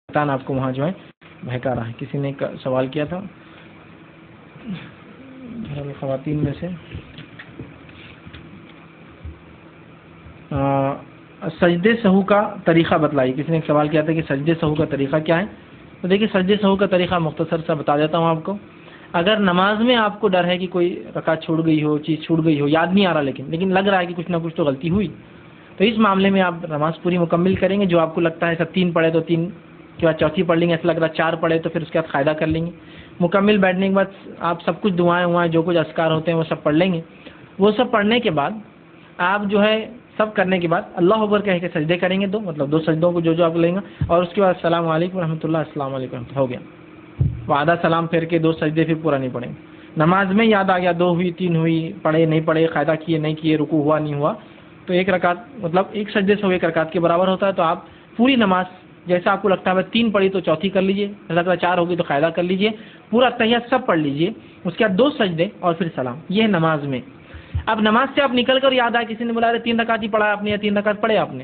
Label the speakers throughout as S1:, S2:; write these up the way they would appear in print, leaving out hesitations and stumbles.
S1: شیطان آپ کو وہاں جو ہے بہکا رہا ہے. کسی نے سوال کیا تھا خواتین میں سے, سجدے سہو کا طریقہ بتلائیے. کسی نے ایک سوال کیا تھا کہ سجدے سہو کا طریقہ کیا ہے. تو دیکھیے سجدے سہو کا طریقہ مختصر سا بتا دیتا ہوں آپ کو. اگر نماز میں آپ کو ڈر ہے کہ کوئی رکعت چھوٹ گئی ہو, چیز چھوٹ گئی ہو, یاد نہیں آ رہا لیکن لگ رہا ہے کہ کچھ نہ کچھ تو غلطی ہوئی, تو اس معاملے میں آپ نماز پوری مکمل کریں گے. جو آپ کو لگتا ہے سب 3 پڑھے تو 3 کے بعد چوتھی پڑھ لیں گے, ایسا لگ رہا ہے 4 پڑھے تو پھر اس کے بعد قاعدہ کر لیں گے. مکمل بیٹھنے کے بعد آپ سب کچھ دعائیں جو کچھ اذکار ہوتے ہیں وہ سب پڑھ لیں گے. وہ سب پڑھنے کے بعد آپ جو ہے سب کرنے کے بعد اللہ اکبر کہہ کے سجدے کریں گے 2, مطلب 2 سجدوں کو جو آپ لیں گے, اور اس کے بعد السلام علیکم ورحمۃ اللہ, السلام علیکم ورحمۃ اللہ, ہو گیا. آدھا سلام پھیر کے 2 سجدے پھر پورا نہیں پڑھیں گے. نماز میں یاد آ گیا 2 ہوئی 3 ہوئی, پڑھے نہیں پڑھے, قاعدہ کیے نہیں کیے, رکوع ہوا نہیں ہوا, تو 1 رکعت مطلب 1 سجدے سے 1 رکعت کے برابر ہوتا ہے. تو آپ پوری نماز جیسا آپ کو لگتا ہے 3 پڑھی تو چوتھی کر لیجیے, لگتا ہے 4 ہوگی تو قاعدہ کر لیجیے, پورا تحیات سب پڑھ لیجیے, اس کے بعد 2 سجدے اور پھر سلام. یہ ہے نماز میں. اب نماز سے آپ نکل کر یاد آئے کسی نے بولا 3 رکعت ہی پڑھا آپ نے یا 3 رکعت پڑھے آپ نے,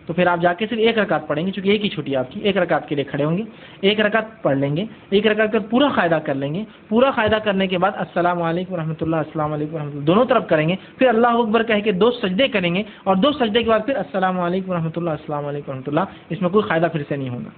S1: تو پھر آپ جا کے صرف 1 رکعت پڑھیں گے, چونکہ ایک ہی چھٹی آپ کی, 1 رکعت کے لیے کھڑے ہوں گے, 1 رکعت پڑھ لیں گے, 1 رکعت کا پورا قاعدہ کر لیں گے. پورا قاعدہ کرنے کے بعد السلام علیکم ورحمۃ اللہ, السلام علیکم ورحمۃ اللہ دونوں طرف کریں گے. پھر اللہ اکبر کہہ کے 2 سجدے کریں گے, اور 2 سجدے کے بعد پھر السلام علیکم ورحمۃ اللہ, السلام علیکم ورحمۃ اللہ. اس میں کوئی قاعدہ پھر سے نہیں ہوگا.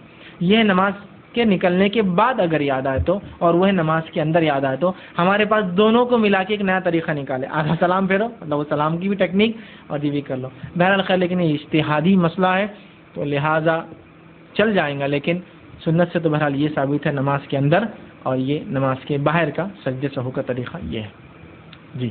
S1: یہ نماز کے نکلنے کے بعد اگر یاد آئے تو, اور وہ نماز کے اندر یاد آئے تو ہمارے پاس دونوں کو ملا کے ایک نیا طریقہ نکالے. آدھا سلام پھیرو, مطلب وہ سلام کی بھی ٹیکنیک اور یہ بھی کر لو. بہرحال خیر, لیکن یہ اجتہادی مسئلہ ہے تو لہٰذا چل جائیں گا, لیکن سنت سے تو بہرحال یہ ثابت ہے نماز کے اندر, اور یہ نماز کے باہر کا سجدے سہو کا طریقہ یہ ہے. جی.